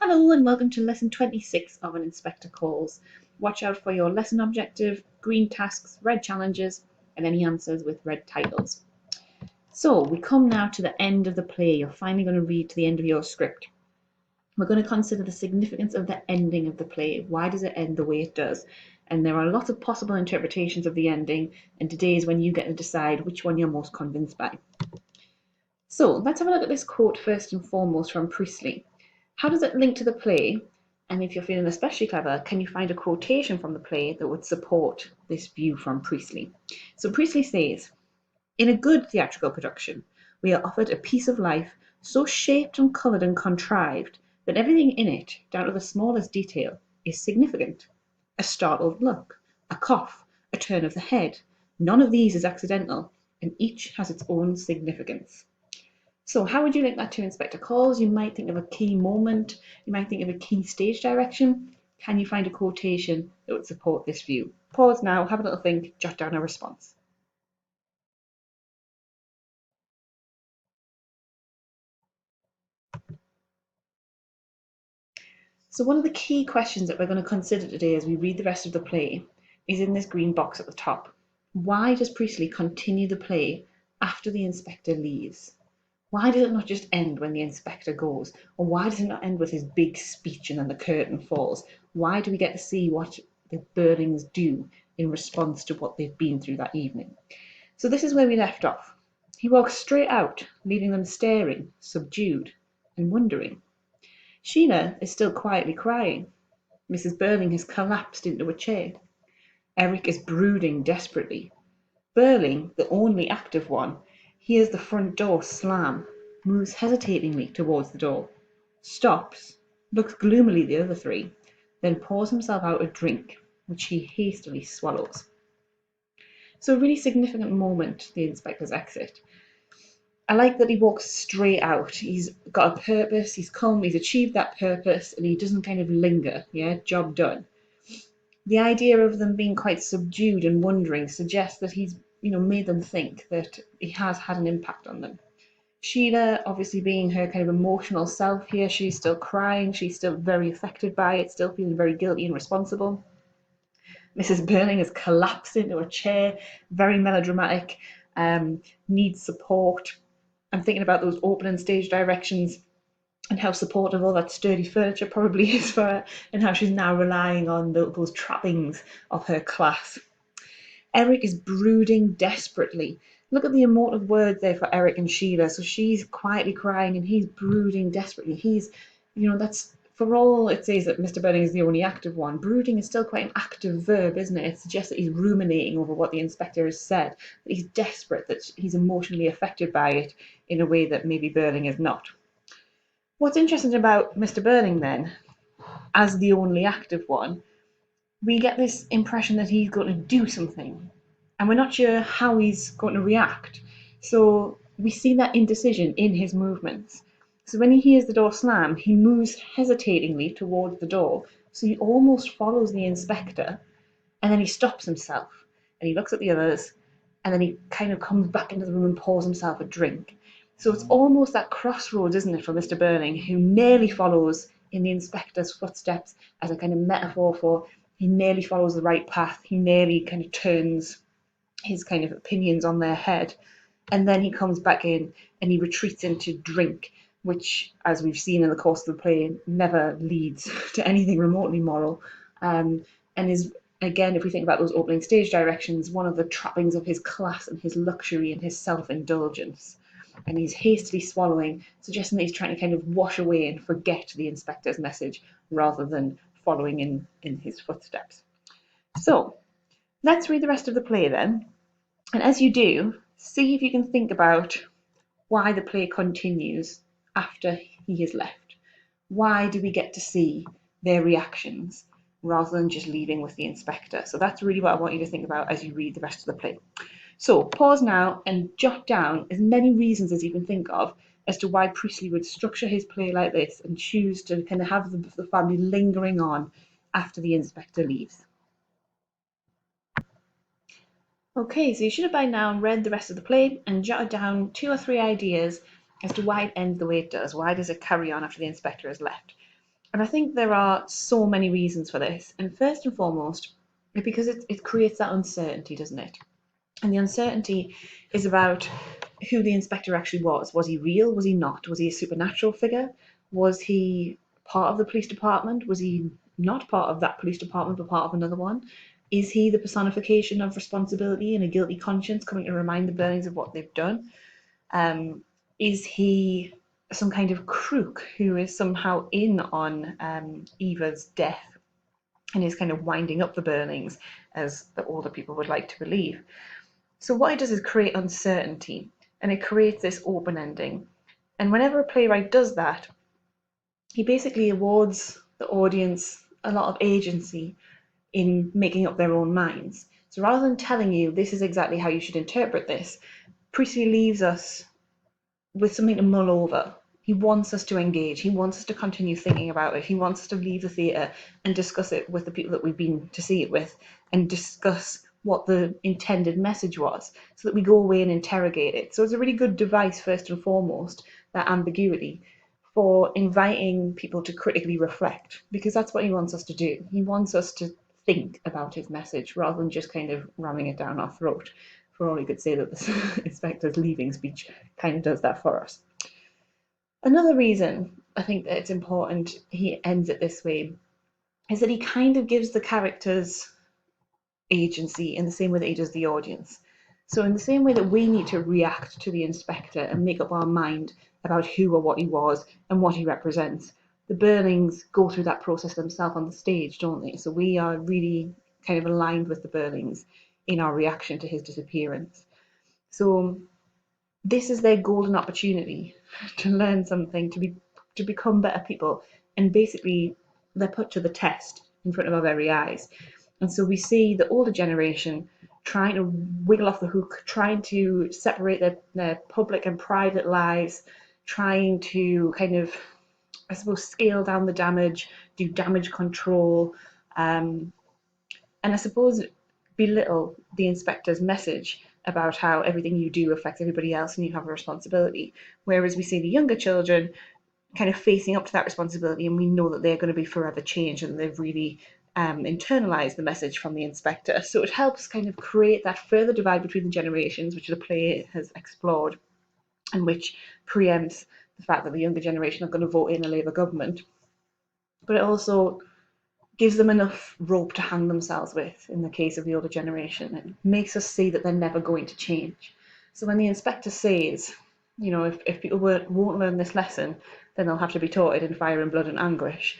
Hello and welcome to lesson 26 of An Inspector Calls. Watch out for your lesson objective, green tasks, red challenges, and any answers with red titles. So we come now to the end of the play. You're finally going to read to the end of your script. We're going to consider the significance of the ending of the play. Why does it end the way it does? And there are lots of possible interpretations of the ending, and today is when you get to decide which one you're most convinced by. So let's have a look at this quote first and foremost from Priestley. How does it link to the play? And if you're feeling especially clever, can you find a quotation from the play that would support this view from Priestley? So Priestley says, in a good theatrical production, we are offered a piece of life so shaped and coloured and contrived that everything in it, down to the smallest detail, is significant. A startled look, a cough, a turn of the head, none of these is accidental, and each has its own significance. So how would you link that to Inspector Calls? You might think of a key moment, you might think of a key stage direction. Can you find a quotation that would support this view? Pause now, have a little think, jot down a response. So one of the key questions that we're going to consider today as we read the rest of the play is in this green box at the top. Why does Priestley continue the play after the inspector leaves? Why does it not just end when the inspector goes? Or why does it not end with his big speech and then the curtain falls? Why do we get to see what the Burlings do in response to what they've been through that evening? So this is where we left off. He walks straight out, leaving them staring, subdued, and wondering. Sheila is still quietly crying. Mrs. Burling has collapsed into a chair. Eric is brooding desperately. Burling, the only active one, hears the front door slam, moves hesitatingly towards the door, stops, looks gloomily at the other three, then pours himself out a drink, which he hastily swallows. So a really significant moment, the inspector's exit. I like that he walks straight out. He's got a purpose, he's come, he's achieved that purpose, and he doesn't kind of linger, job done. The idea of them being quite subdued and wondering suggests that he's made them think that he has had an impact on them. Sheila, obviously being her kind of emotional self here, she's still crying, she's still very affected by it, still feeling very guilty and responsible. Mrs. Burling has collapsed into a chair, very melodramatic, needs support. I'm thinking about those opening stage directions and how supportive all that sturdy furniture probably is for her, and how she's now relying on those trappings of her class. Eric is brooding desperately. Look at the emotive word there for Eric and Sheila. So she's quietly crying and he's brooding desperately. He's, that's for all it says that Mr. Burling is the only active one. Brooding is still quite an active verb, isn't it? It suggests that he's ruminating over what the inspector has said, that he's desperate, that he's emotionally affected by it in a way that maybe Burling is not. What's interesting about Mr. Burling then, as the only active one, we get this impression that he's going to do something, and we're not sure how he's going to react. So we see that indecision in his movements. So when he hears the door slam, he moves hesitatingly towards the door. So he almost follows the inspector, and then he stops himself, and he looks at the others, and then he kind of comes back into the room and pours himself a drink. So it's almost that crossroads, isn't it, for Mr. Burling, who nearly follows in the inspector's footsteps as a kind of metaphor for he nearly follows the right path, he nearly kind of turns his kind of opinions on their head, and then he comes back in and he retreats into drink, which, as we've seen in the course of the play, never leads to anything remotely moral, and is, again, if we think about those opening stage directions, one of the trappings of his class and his luxury and his self-indulgence. And he's hastily swallowing, suggesting that he's trying to kind of wash away and forget the inspector's message rather than following in his footsteps. So let's read the rest of the play then. And as you do, see if you can think about why the play continues after he has left. Why do we get to see their reactions rather than just leaving with the inspector? So that's really what I want you to think about as you read the rest of the play. So pause now and jot down as many reasons as you can think of as to why Priestley would structure his play like this and choose to kind of have the family lingering on after the inspector leaves. Okay, so you should have by now read the rest of the play and jotted down 2 or 3 ideas as to why it ends the way it does. Why does it carry on after the inspector has left? And I think there are so many reasons for this. And first and foremost, because it creates that uncertainty, doesn't it? And the uncertainty is about who the inspector actually was. Was he real? Was he not? Was he a supernatural figure? Was he part of the police department? Was he not part of that police department but part of another one? Is he the personification of responsibility and a guilty conscience coming to remind the Burnings of what they've done? Is he some kind of crook who is somehow in on Eva's death and is kind of winding up the Burnings, as the older people would like to believe? So what it does is create uncertainty, and it creates this open ending. And whenever a playwright does that, he basically awards the audience a lot of agency in making up their own minds. So rather than telling you this is exactly how you should interpret this, Priestley leaves us with something to mull over. He wants us to engage. He wants us to continue thinking about it. He wants us to leave the theatre and discuss it with the people that we've been to see it with, and discuss what the intended message was, so that we go away and interrogate it. So it's a really good device, first and foremost, that ambiguity, for inviting people to critically reflect, because that's what he wants us to do. He wants us to think about his message rather than just kind of ramming it down our throat. For all you could say that the inspector's leaving speech kind of does that for us. Another reason I think that it's important he ends it this way is that he kind of gives the characters agency in the same way that he does the audience. So, in the same way that we need to react to the inspector and make up our mind about who or what he was and what he represents, the Burnings go through that process themselves on the stage, don't they? So, we are really kind of aligned with the Burnings in our reaction to his disappearance. So, this is their golden opportunity to learn something, to become better people, and basically they're put to the test in front of our very eyes. And so we see the older generation trying to wiggle off the hook, trying to separate their public and private lives, trying to kind of, I suppose, scale down the damage, do damage control, and I suppose belittle the inspector's message about how everything you do affects everybody else and you have a responsibility. Whereas we see the younger children kind of facing up to that responsibility, and we know that they're going to be forever changed and they've really internalized the message from the inspector. So it helps kind of create that further divide between the generations, which the play has explored, and which preempts the fact that the younger generation are going to vote in a Labour government. But it also gives them enough rope to hang themselves with in the case of the older generation. It makes us see that they're never going to change. So when the inspector says, you know, if people won't learn this lesson, then they'll have to be taught it in fire and blood and anguish,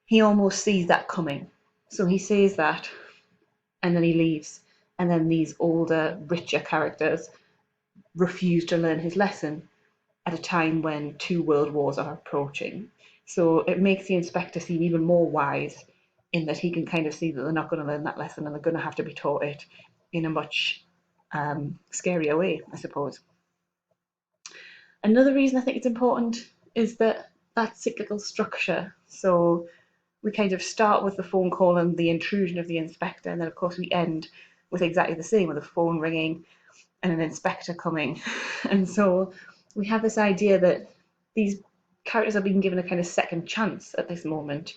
he almost sees that coming. So he says that, and then he leaves. And then these older, richer characters refuse to learn his lesson at a time when two world wars are approaching. So it makes the inspector seem even more wise in that he can kind of see that they're not going to learn that lesson and they're going to have to be taught it in a much scarier way, I suppose. Another reason I think it's important is that cyclical structure. So we kind of start with the phone call and the intrusion of the inspector, and then of course we end with exactly the same, with a phone ringing and an inspector coming. And so we have this idea that these characters are being given a kind of second chance at this moment,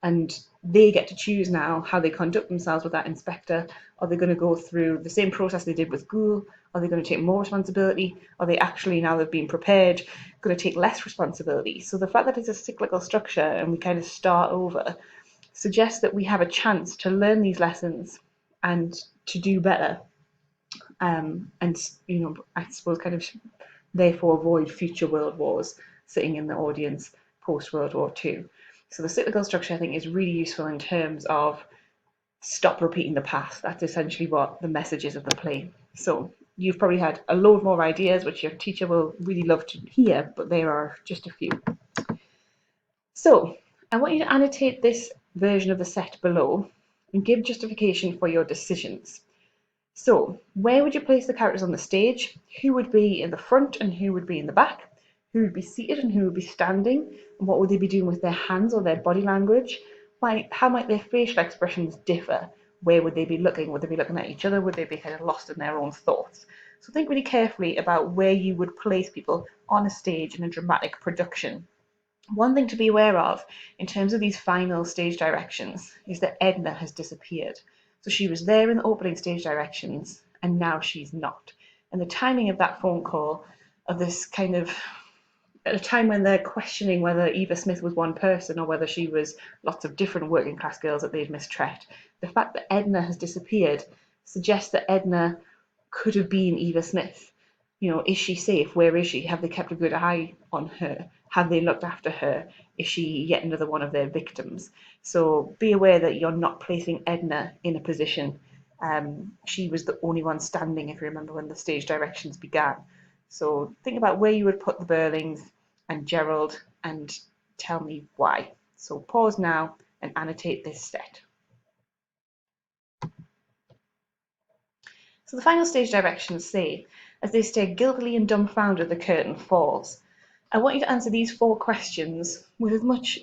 and they get to choose now how they conduct themselves with that inspector. Are they going to go through the same process they did with Gould? Are they going to take more responsibility? Are they actually, now they've been prepared, going to take less responsibility? So the fact that it's a cyclical structure and we kind of start over suggests that we have a chance to learn these lessons and to do better. And, you know, I suppose kind of therefore avoid future world wars sitting in the audience post World War II. So the cyclical structure, I think, is really useful in terms of stop repeating the past. That's essentially what the message is of the play. So you've probably had a load more ideas, which your teacher will really love to hear, but there are just a few. So I want you to annotate this version of the set below and give justification for your decisions. So, where would you place the characters on the stage? Who would be in the front and who would be in the back? Who would be seated and who would be standing? And what would they be doing with their hands or their body language? How might their facial expressions differ? Where would they be looking? Would they be looking at each other? Would they be kind of lost in their own thoughts? So think really carefully about where you would place people on a stage in a dramatic production. One thing to be aware of in terms of these final stage directions is that Edna has disappeared. So she was there in the opening stage directions and now she's not. And the timing of that phone call, of this kind of at a time when they're questioning whether Eva Smith was one person or whether she was lots of different working class girls that they'd mistreated, the fact that Edna has disappeared suggests that Edna could have been Eva Smith. You know, is she safe? Where is she? Have they kept a good eye on her? Have they looked after her? Is she yet another one of their victims? So be aware that you're not placing Edna in a position. She was the only one standing, if you remember, when the stage directions began. So think about where you would put the Burlings and Gerald and tell me why. So pause now and annotate this set. So the final stage directions say, as they stare guiltily and dumbfounded, the curtain falls. I want you to answer these 4 questions with as much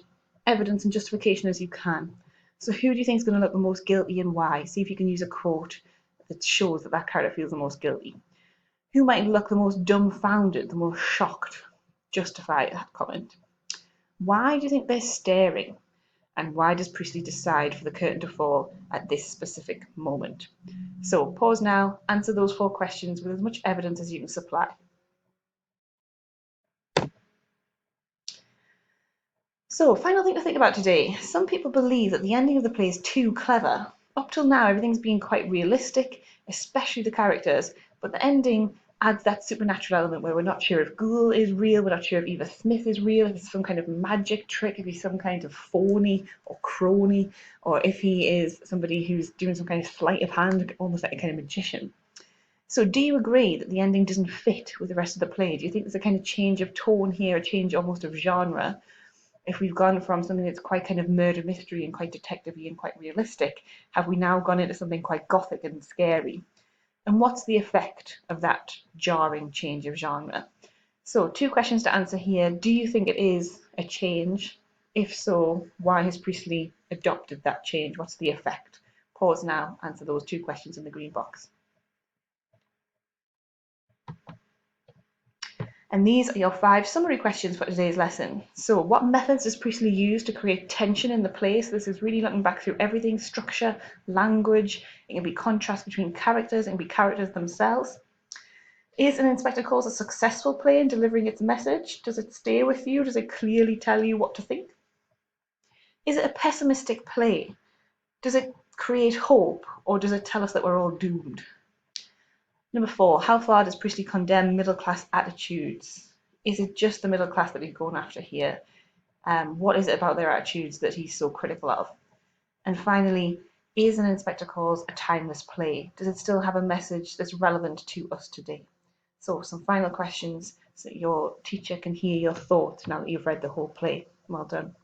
evidence and justification as you can. So who do you think is going to look the most guilty and why? See if you can use a quote that shows that that character feels the most guilty. Who might look the most dumbfounded, the most shocked? Justify that comment. Why do you think they're staring? And why does Priestley decide for the curtain to fall at this specific moment? So pause now, answer those 4 questions with as much evidence as you can supply. So, final thing to think about today. Some people believe that the ending of the play is too clever. Up till now, everything's been quite realistic, especially the characters, but the ending adds that supernatural element where we're not sure if Ghoul is real, we're not sure if Eva Smith is real, if it's some kind of magic trick, if he's some kind of phony or crony, or if he is somebody who's doing some kind of sleight of hand, almost like a kind of magician. So do you agree that the ending doesn't fit with the rest of the play? Do you think there's a kind of change of tone here, a change almost of genre? If we've gone from something that's quite kind of murder mystery and quite detective-y and quite realistic, have we now gone into something quite gothic and scary? And what's the effect of that jarring change of genre? So 2 questions to answer here. Do you think it is a change? If so, why has Priestley adopted that change? What's the effect? Pause now, answer those 2 questions in the green box. And these are your 5 summary questions for today's lesson. So what methods does Priestley use to create tension in the play? So this is really looking back through everything: structure, language, it can be contrast between characters, it can be characters themselves. Is An Inspector Calls a successful play in delivering its message? Does it stay with you? Does it clearly tell you what to think? Is it a pessimistic play? Does it create hope, or does it tell us that we're all doomed? Number 4, how far does Priestley condemn middle-class attitudes? Is it just the middle class that he's going after here? What is it about their attitudes that he's so critical of? And finally, is An Inspector Calls a timeless play? Does it still have a message that's relevant to us today? So some final questions so that your teacher can hear your thoughts now that you've read the whole play. Well done.